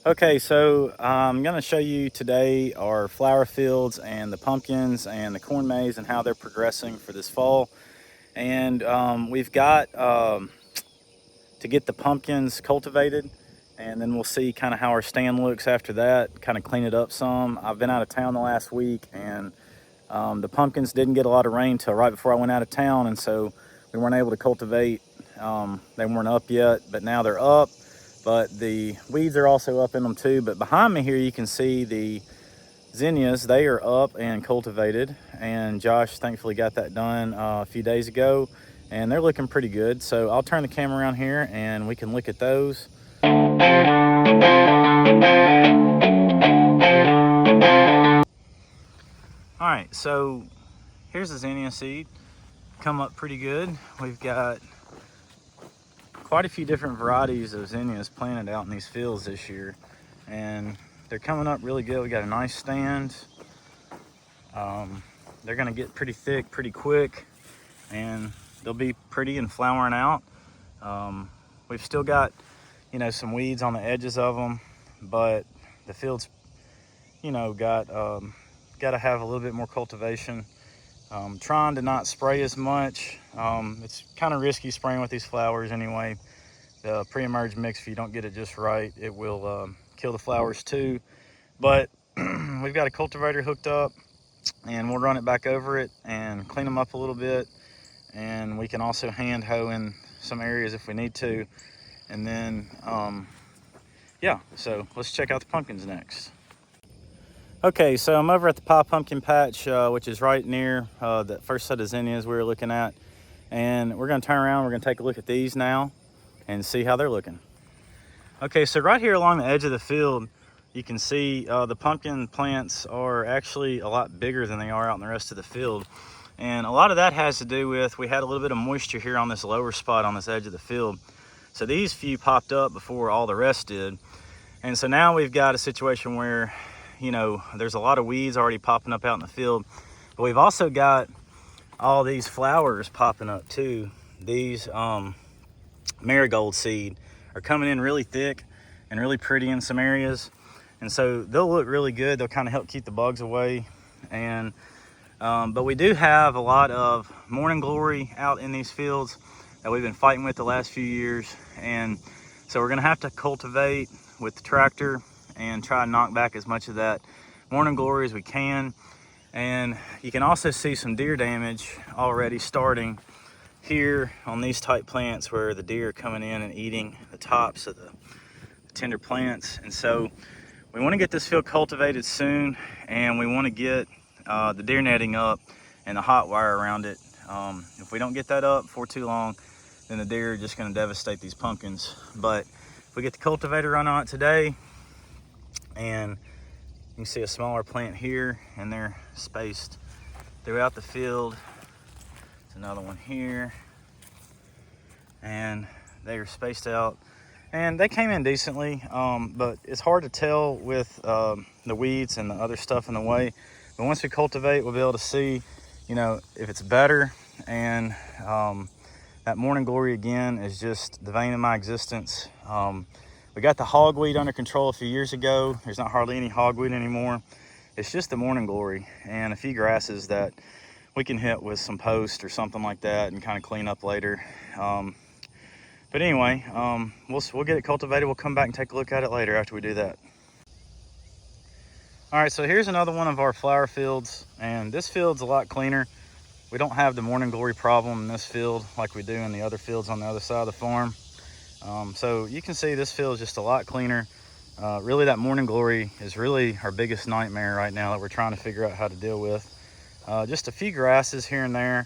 Okay, so I'm going to show you today our flower fields and the pumpkins and the corn maze and how they're progressing for this fall. And we've got to get the pumpkins cultivated, and then we'll see kind of how our stand looks after that, kind of clean it up some. I've been out of town the last week, and the pumpkins didn't get a lot of rain till right before I went out of town, and so we weren't able to cultivate. They weren't up yet, but now they're up. But the weeds are also up in them too. But behind me here, you can see the zinnias. They are up and cultivated, and Josh thankfully got that done a few days ago, and they're looking pretty good. So I'll turn the camera around here and we can look at those. All right, so here's the zinnia seed. Come up pretty good. We've got quite a few different varieties of zinnias planted out in these fields this year, and they're coming up really good. We got a nice stand. They're gonna get pretty thick pretty quick, and they'll be pretty and flowering out. We've still got, some weeds on the edges of them, but the field's, got to have a little bit more cultivation. Trying to not spray as much. It's kind of risky spraying with these flowers anyway. The pre-emerge mix, if you don't get it just right, it will kill the flowers too. But we've got a cultivator hooked up, and we'll run it back over it and clean them up a little bit. And we can also hand hoe in some areas if we need to. And then, yeah, so let's check out the pumpkins next. Okay, so I'm over at the pie pumpkin patch, which is right near that first set of zinnias we were looking at. And we're gonna turn around, we're gonna take a look at these now and see how they're looking. Okay, so right here along the edge of the field, you can see the pumpkin plants are actually a lot bigger than they are out in the rest of the field. And a lot of that has to do with, we had a little bit of moisture here on this lower spot on this edge of the field. So these few popped up before all the rest did. And so now we've got a situation where, there's a lot of weeds already popping up out in the field, but we've also got all these flowers popping up too. These marigold seed are coming in really thick and really pretty in some areas. And so they'll look really good. They'll kind of help keep the bugs away. And but we do have a lot of morning glory out in these fields that we've been fighting with the last few years. And so we're gonna have to cultivate with the tractor and try and knock back as much of that morning glory as we can. And you can also see some deer damage already starting here on these type plants where the deer are coming in and eating the tops of the tender plants. And so we want to get this field cultivated soon, and we want to get the deer netting up and the hot wire around it. If we don't get that up for too long, then the deer are just going to devastate these pumpkins. But if we get the cultivator run on it today, and you can see a smaller plant here, and they're spaced throughout the field. There's another one here, and they are spaced out, and they came in decently, but it's hard to tell with the weeds and the other stuff in the way. But once we cultivate, we'll be able to see, if it's better. And that morning glory again is just the vein of my existence. We got the hogweed under control a few years ago. There's not hardly any hogweed anymore. It's just the morning glory and a few grasses that we can hit with some post or something like that and kind of clean up later. But anyway, we'll get it cultivated. We'll come back and take a look at it later after we do that. All right, so here's another one of our flower fields, and this field's a lot cleaner. We don't have the morning glory problem in this field like we do in the other fields on the other side of the farm. So you can see this field is just a lot cleaner. Really, that morning glory is really our biggest nightmare right now that we're trying to figure out how to deal with. Just a few grasses here and there.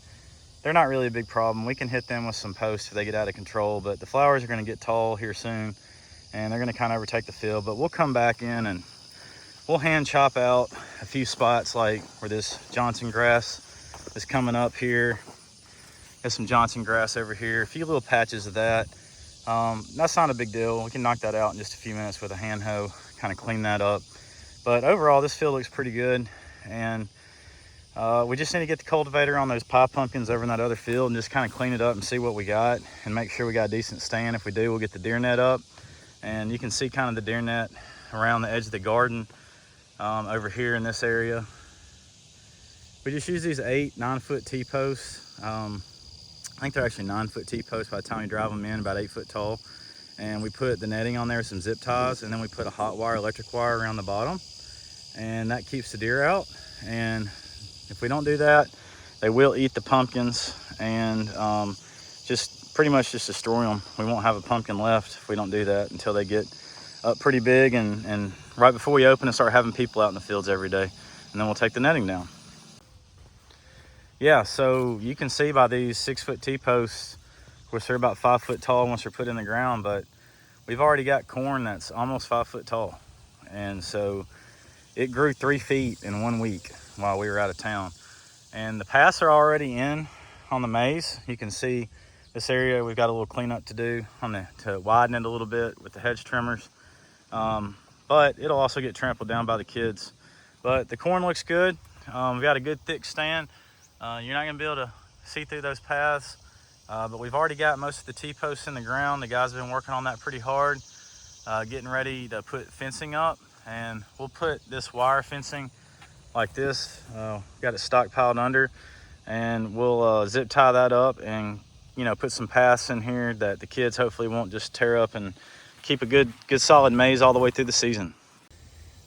They're not really a big problem. We can hit them with some posts if they get out of control, but the flowers are going to get tall here soon, and they're going to kind of overtake the field. But we'll come back in and we'll hand chop out a few spots, like where this Johnson grass is coming up here. There's some Johnson grass over here, a few little patches of that. That's not a big deal. We can knock that out in just a few minutes with a hand hoe, kind of clean that up. But overall, this field looks pretty good. And we just need to get the cultivator on those pie pumpkins over in that other field and just kind of clean it up and see what we got and make sure we got a decent stand. If we do, we'll get the deer net up. And you can see kind of the deer net around the edge of the garden over here in this area. We just use these 8-9-foot T-posts. I think they're actually 9-foot T-posts by the time you drive them in, about 8 foot tall. And we put the netting on there with some zip ties, and then we put a hot wire, electric wire around the bottom, and that keeps the deer out. And if we don't do that, they will eat the pumpkins and just pretty much just destroy them. We won't have a pumpkin left if we don't do that until they get up pretty big, and right before we open and start having people out in the fields every day, and then we'll take the netting down. Yeah, so you can see by these 6-foot T-posts, of course they're about 5 foot tall once they're put in the ground, but we've already got corn that's almost 5 foot tall. And so it grew 3 feet in 1 week while we were out of town. And the paths are already in on the maize. You can see this area, we've got a little cleanup to do to widen it a little bit with the hedge trimmers. But it'll also get trampled down by the kids. But the corn looks good. We've got a good thick stand. You're not gonna be able to see through those paths, but we've already got most of the T-posts in the ground. The guys have been working on that pretty hard, getting ready to put fencing up, and we'll put this wire fencing like this. Got it stockpiled under, and we'll zip tie that up and put some paths in here that the kids hopefully won't just tear up, and keep a good solid maize all the way through the season.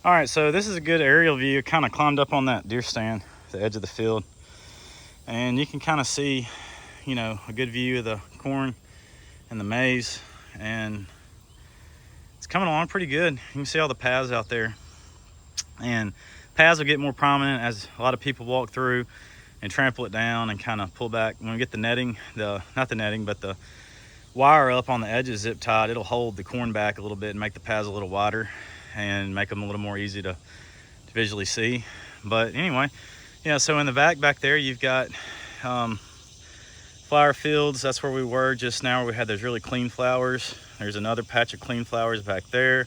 All right, so this is a good aerial view. Kind of climbed up on that deer stand, the edge of the field. And you can kind of see, a good view of the corn and the maize, and it's coming along pretty good. You can see all the paths out there, and paths will get more prominent as a lot of people walk through and trample it down and kind of pull back. When we get the netting, not the netting, but the wire up on the edges zip tied, it'll hold the corn back a little bit and make the paths a little wider and make them a little more easy to visually see. But anyway, yeah, so in the back there, you've got flower fields. That's where we were just now. We had those really clean flowers. There's another patch of clean flowers back there.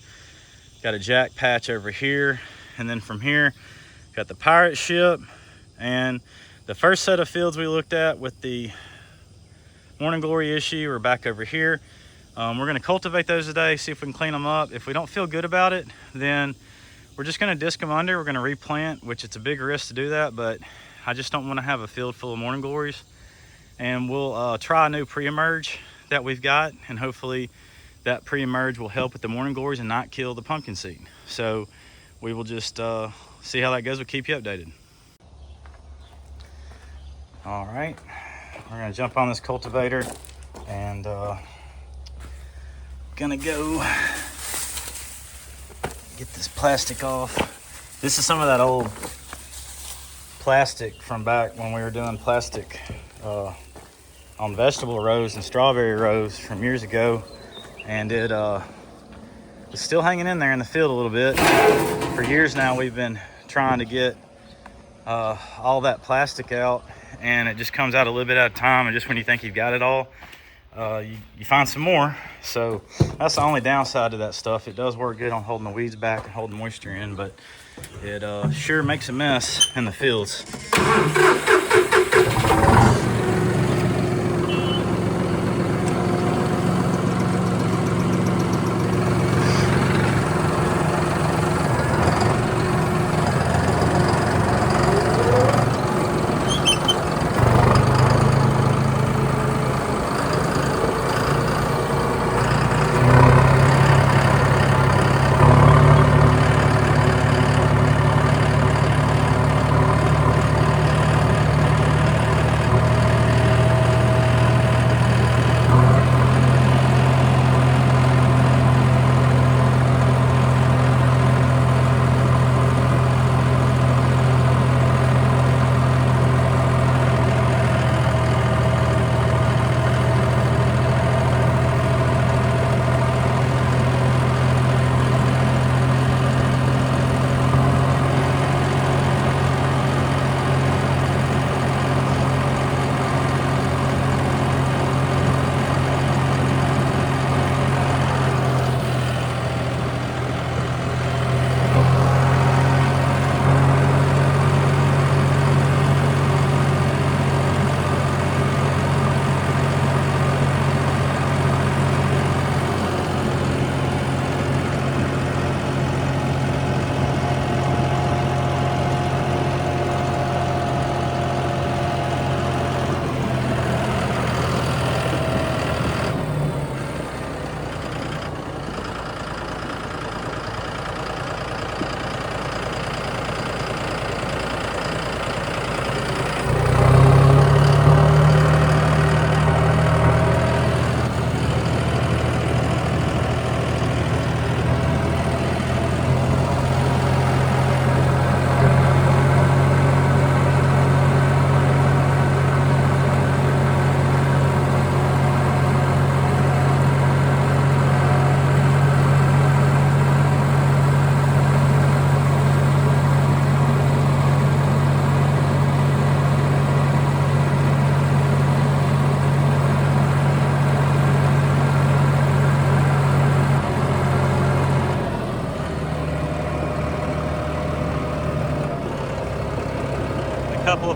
Got a jack patch over here. And then from here, got the pirate ship. And the first set of fields we looked at with the morning glory issue are back over here. We're gonna cultivate those today, see if we can clean them up. If we don't feel good about it, then we're just gonna disc them under. We're gonna replant, which it's a big risk to do that, but I just don't wanna have a field full of morning glories. And we'll try a new pre-emerge that we've got, and hopefully that pre-emerge will help with the morning glories and not kill the pumpkin seed. So we will just see how that goes. We'll keep you updated. All right, we're gonna jump on this cultivator and gonna go get this plastic off. This is some of that old plastic from back when we were doing plastic on vegetable rows and strawberry rows from years ago, and it was still hanging in there in the field a little bit. For years now, we've been trying to get all that plastic out, and it just comes out a little bit at a time, and just when you think you've got it all, you find some more. So that's the only downside to that stuff. It does work good on holding the weeds back and holding moisture in, but it sure makes a mess in the fields.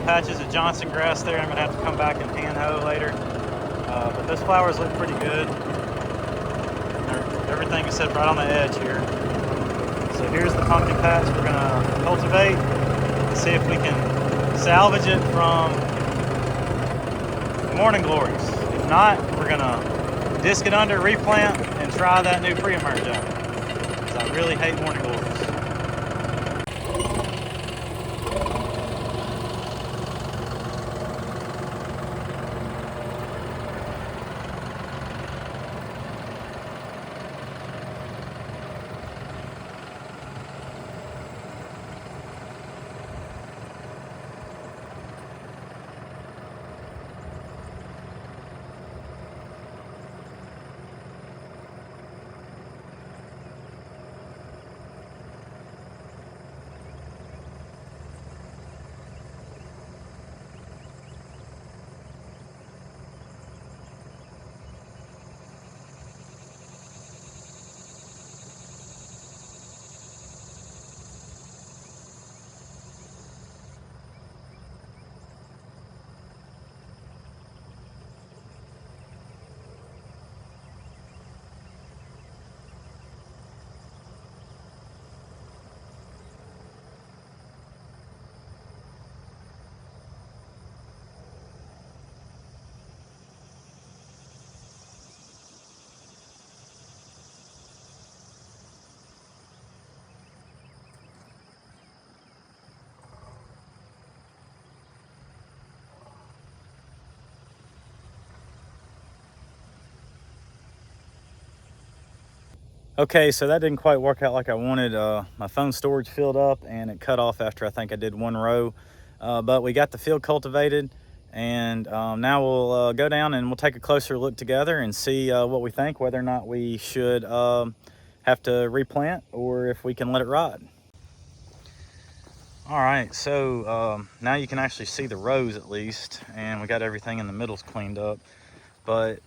patches of Johnson grass there. I'm gonna have to come back and hand hoe later. But those flowers look pretty good. Everything is set right on the edge here. So here's the pumpkin patch we're gonna cultivate and see if we can salvage it from the morning glories. If not, we're gonna disc it under, replant, and try that new pre-emerge out. Because I really hate morning glories. Okay, so that didn't quite work out like I wanted. My phone storage filled up and it cut off after I think I did one row. But we got the field cultivated, and now we'll go down and we'll take a closer look together and see what we think, whether or not we should have to replant or if we can let it rot. All right, so now you can actually see the rows at least, and we got everything in the middles cleaned up. But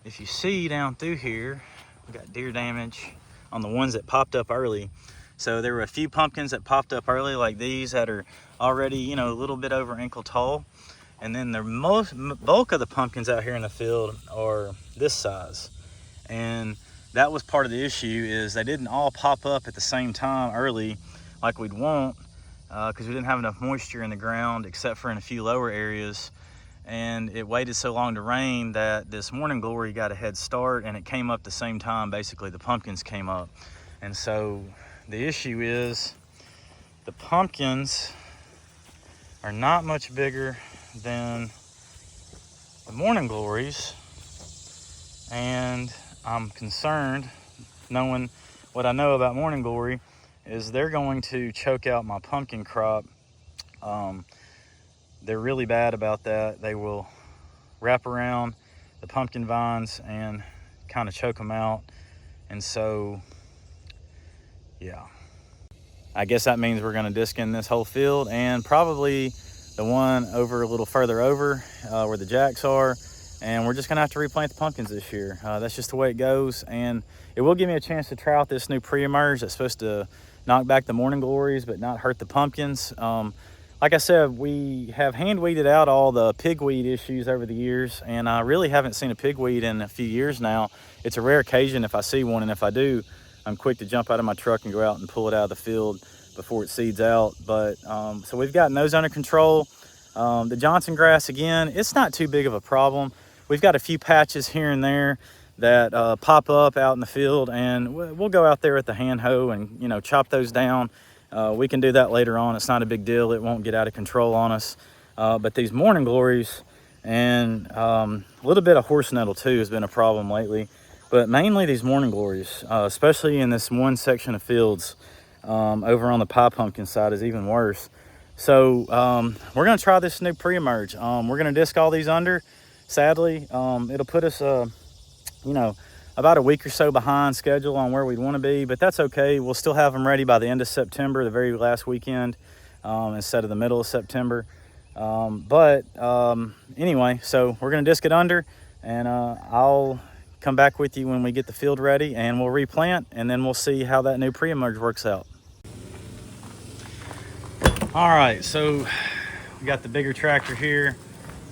if you see down through here, we got deer damage on the ones that popped up early. So there were a few pumpkins that popped up early like these that are already, you know, a little bit over ankle tall. And then the bulk of the pumpkins out here in the field are this size. And that was part of the issue, is they didn't all pop up at the same time early like we'd want, because we didn't have enough moisture in the ground except for in a few lower areas. And it waited so long to rain that this morning glory got a head start, and it came up the same time. Basically, the pumpkins came up. And so the issue is the pumpkins are not much bigger than the morning glories. And I'm concerned, knowing what I know about morning glory, is they're going to choke out my pumpkin crop. They're really bad about that. They will wrap around the pumpkin vines and kind of choke them out. And so, yeah, I guess that means we're gonna disc in this whole field, and probably the one over a little further over where the jacks are. And we're just gonna have to replant the pumpkins this year. That's just the way it goes. And it will give me a chance to try out this new pre-emerge that's supposed to knock back the morning glories but not hurt the pumpkins. Like I said, we have hand weeded out all the pigweed issues over the years, and I really haven't seen a pigweed in a few years now. It's a rare occasion if I see one, and if I do, I'm quick to jump out of my truck and go out and pull it out of the field before it seeds out. But so we've gotten those under control. The Johnson grass, again, it's not too big of a problem. We've got a few patches here and there that pop up out in the field, and we'll go out there with the hand hoe and, you know, chop those down. We can do that later on. It's not a big deal. It won't get out of control on us. But these morning glories and a little bit of horse nettle too has been a problem lately. But mainly these morning glories, especially in this one section of fields over on the pie pumpkin side, is even worse. So we're going to try this new pre-emerge. We're going to disc all these under. Sadly, it'll put us, you know, about a week or so behind schedule on where we'd want to be, but that's okay. We'll still have them ready by the end of September, the very last weekend, instead of the middle of September. Anyway, so we're going to disc it under, and I'll come back with you when we get the field ready, and we'll replant, and then we'll see how that new pre-emerge works out. All right, so We got the bigger tractor here.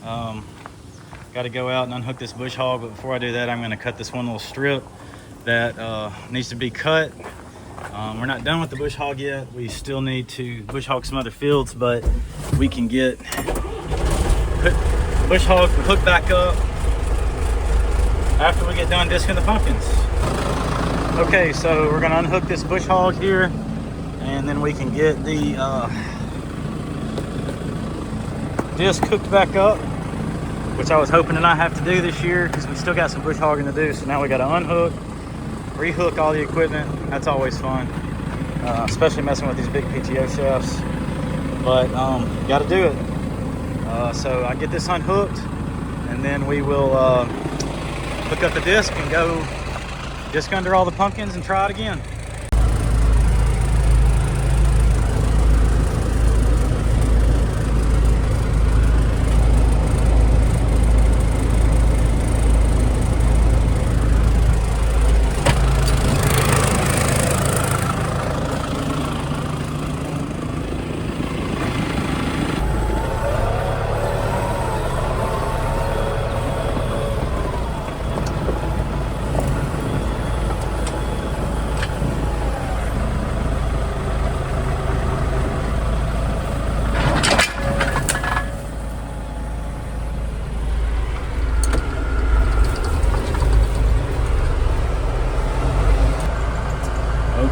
Got to go out and unhook this bush hog, but before I do that, I'm going to cut this one little strip that needs to be cut. We're not done with the bush hog yet. We still need to bush hog some other fields, but we can get bush hog the hook back up after we get done disking the pumpkins. Okay, so we're going to unhook this bush hog here, and then we can get the disc hooked back up, which I was hoping to not have to do this year because we still got some bush hogging to do. So now we got to unhook, rehook all the equipment. That's always fun, especially messing with these big PTO shafts. But got to do it. So I get this unhooked, and then we will hook up the disc and go disc under all the pumpkins and try it again.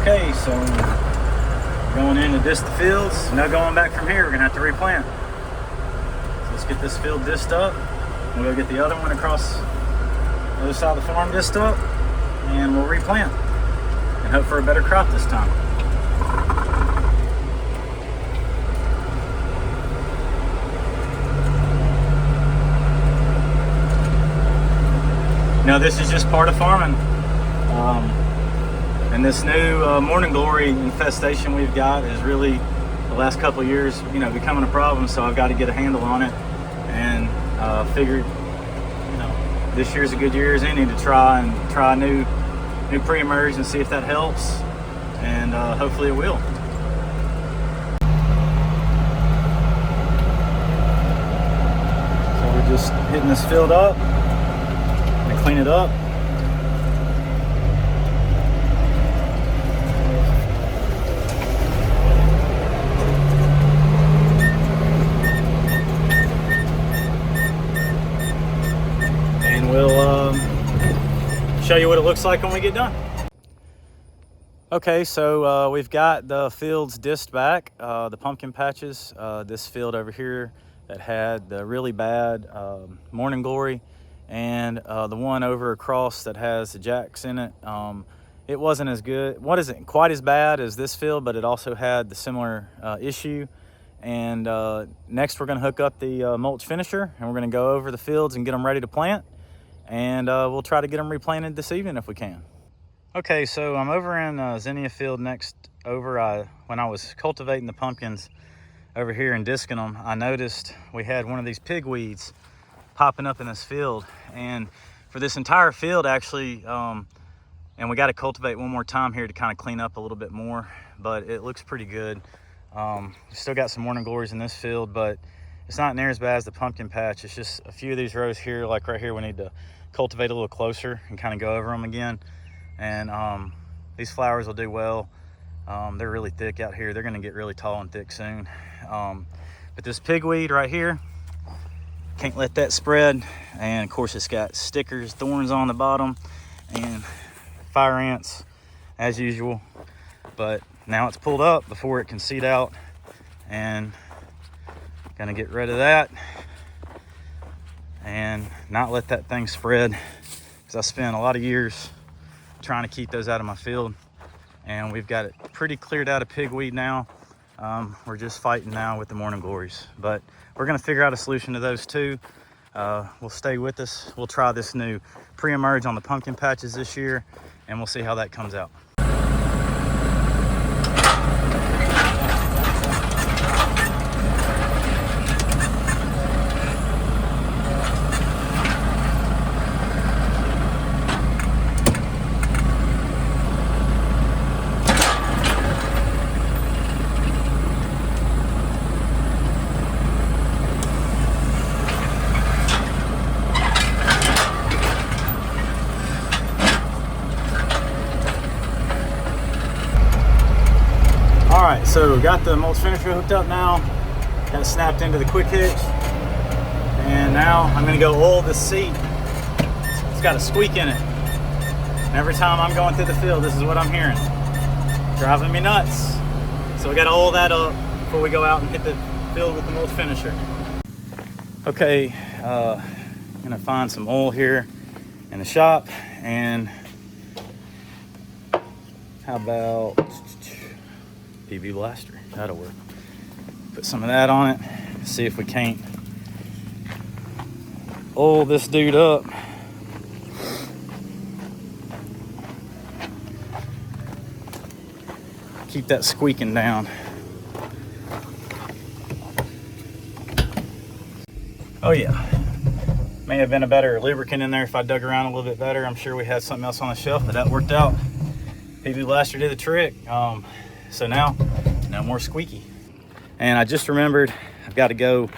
Okay, so going in to disc the fields, no going back from here. We're gonna have to replant. So let's get this field disced up. We'll go get the other one across the other side of the farm disced up, and we'll replant and hope for a better crop this time. Now this is just part of farming. And this new morning glory infestation we've got is really, the last couple of years, becoming a problem. So I've got to get a handle on it, and figured, this year's a good year as any to try new pre-emerge and see if that helps, and hopefully it will. So we're just hitting this field up and clean it up. We'll show you what it looks like when we get done. Okay, so we've got the fields disced back, the pumpkin patches. This field over here that had the really bad morning glory, and the one over across that has the jacks in it. It wasn't as good. What isn't quite as bad as this field, but it also had the similar issue. And next we're going to hook up the mulch finisher, and we're going to go over the fields and get them ready to plant. And we'll try to get them replanted this evening if we can. Okay, so I'm over in zinnia field next over. When I was cultivating the pumpkins over here and disking them, I noticed we had one of these pig weeds popping up in this field. And for this entire field actually, and we got to cultivate one more time here to kind of clean up a little bit more, but it looks pretty good. Still got some morning glories in this field, but it's not near as bad as the pumpkin patch. It's just a few of these rows here, like right here, we need to cultivate a little closer and kind of go over them again. And these flowers will do well. They're really thick out here. They're gonna get really tall and thick soon. But this pigweed right here, can't let that spread. And of course it's got stickers, thorns on the bottom, and fire ants as usual. But now it's pulled up before it can seed out, and gonna get rid of that and not let that thing spread, because I spent a lot of years trying to keep those out of my field, and we've got it pretty cleared out of pigweed now. We're just fighting now with the morning glories, but we're gonna figure out a solution to those too. We'll stay with us. We'll try this new pre-emerge on the pumpkin patches this year, and we'll see how that comes out. So got the mulch finisher hooked up now, got it snapped into the quick hitch, and now I'm gonna go oil this seat. It's got a squeak in it. And every time I'm going through the field, this is what I'm hearing. Driving me nuts. So we gotta oil that up before we go out and hit the field with the mulch finisher. Okay, gonna find some oil here in the shop, and how about PB Blaster? That'll work. Put some of that on it, see if we can't oil this dude up. Keep that squeaking down. Oh yeah, may have been a better lubricant in there if I dug around a little bit better. I'm sure we had something else on the shelf, but that worked out. PB Blaster did the trick. So now, no more squeaky. And I just remembered, I've got to go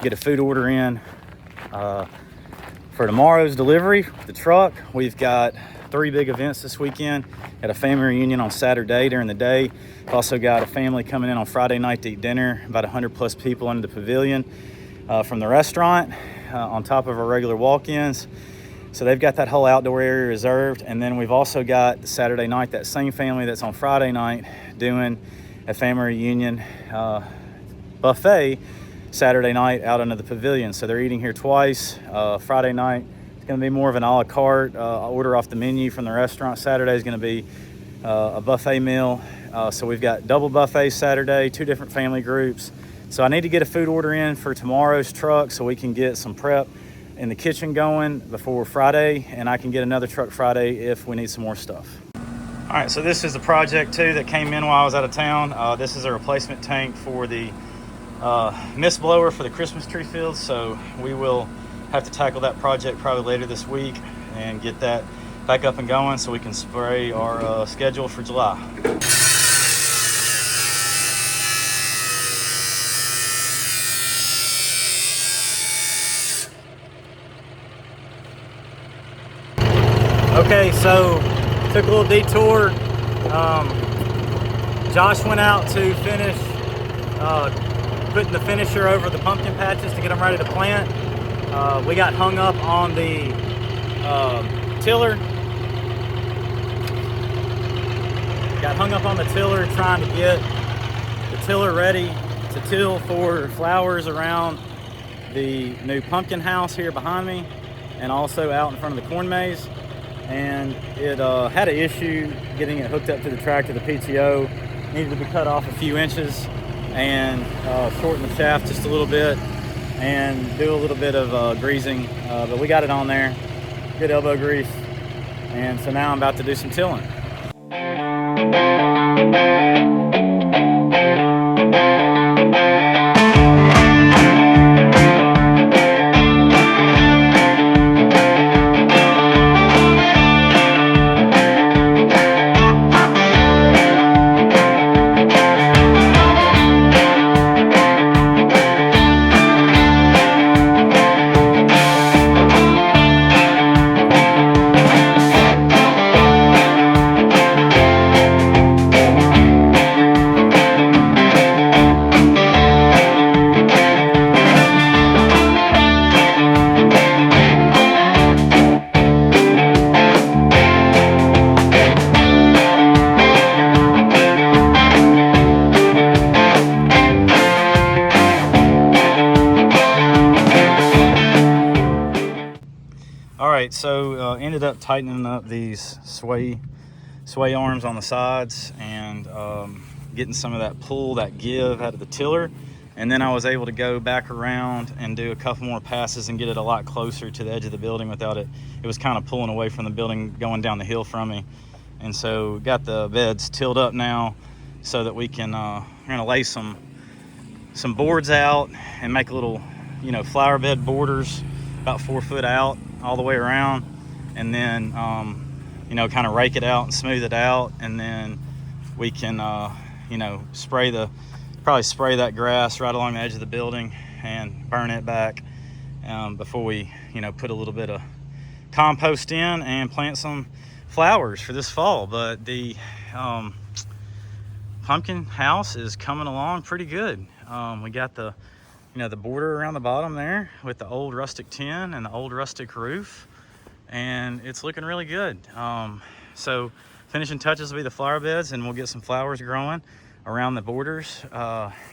get a food order in for tomorrow's delivery. The truck, we've got 3 big events this weekend. Got a family reunion on Saturday during the day. Also got a family coming in on Friday night to eat dinner, about 100 plus people under the pavilion from the restaurant on top of our regular walk-ins. So they've got that whole outdoor area reserved. And then we've also got the Saturday night, that same family that's on Friday night doing a family reunion buffet Saturday night out under the pavilion. So they're eating here twice. Friday night, it's gonna be more of an a la carte, order off the menu from the restaurant. Saturday is gonna be a buffet meal. So we've got double buffets Saturday, 2 different family groups. So I need to get a food order in for tomorrow's truck so we can get some prep in the kitchen going before Friday, and I can get another truck Friday if we need some more stuff. All right, so this is the project 2 that came in while I was out of town. This is a replacement tank for the mist blower for the Christmas tree fields. So we will have to tackle that project probably later this week and get that back up and going so we can spray our schedule for July. Okay, so took a little detour. Josh went out to finish putting the finisher over the pumpkin patches to get them ready to plant. We got hung up on the tiller. Got hung up on the tiller trying to get the tiller ready to till for flowers around the new pumpkin house here behind me and also out in front of the corn maze. And it had an issue getting it hooked up to the tractor. The PTO needed to be cut off a few inches and shorten the shaft just a little bit and do a little bit of greasing, but we got it on there, good elbow grease, and so now I'm about to do some tilling. So ended up tightening up these sway arms on the sides and getting some of that pull, that give out of the tiller, and then I was able to go back around and do a couple more passes and get it a lot closer to the edge of the building without it was kind of pulling away from the building going down the hill from me. And so got the beds tilled up now so that we can we're gonna lay some boards out and make a little, you know, flower bed borders about 4 foot out all the way around, and then you know, kind of rake it out and smooth it out, and then we can you know, probably spray that grass right along the edge of the building and burn it back before we, you know, put a little bit of compost in and plant some flowers for this fall. But the pumpkin house is coming along pretty good. We got the, you know, the border around the bottom there with the old rustic tin and the old rustic roof, and it's looking really good. So finishing touches will be the flower beds, and we'll get some flowers growing around the borders,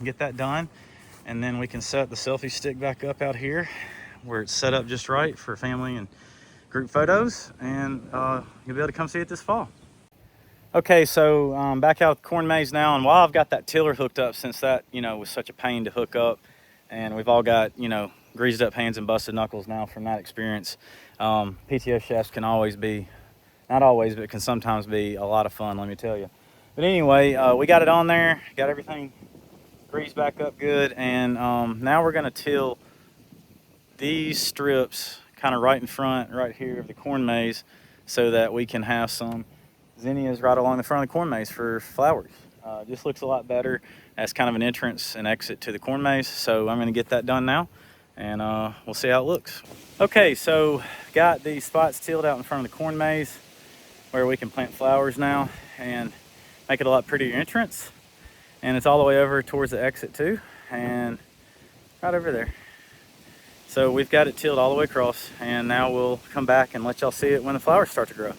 get that done, and then we can set the selfie stick back up out here where it's set up just right for family and group photos, and you'll be able to come see it this fall. Okay, so back out the corn maze now, and while I've got that tiller hooked up, since that, you know, was such a pain to hook up, and we've all got, you know, greased up hands and busted knuckles now from that experience. PTO shafts can always be, not always, but can sometimes be a lot of fun, let me tell you. But anyway, we got it on there, got everything greased back up good, and now we're gonna till these strips kind of right in front, right here of the corn maze, so that we can have some zinnias right along the front of the corn maze for flowers. Just looks a lot better as kind of an entrance and exit to the corn maze. So I'm going to get that done now, and we'll see how it looks. Okay, so got these spots tilled out in front of the corn maze where we can plant flowers now and make it a lot prettier entrance. And it's all the way over towards the exit too, and right over there. So we've got it tilled all the way across, and now we'll come back and let y'all see it when the flowers start to grow.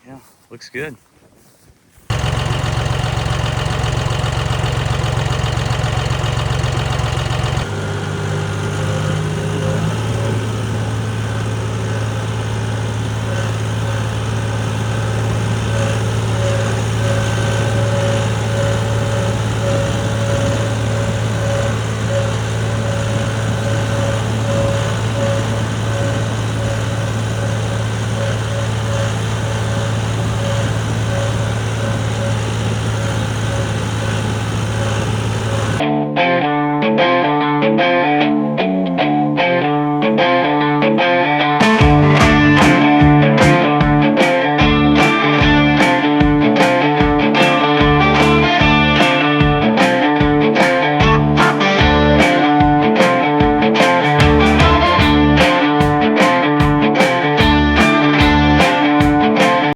Yeah, looks good.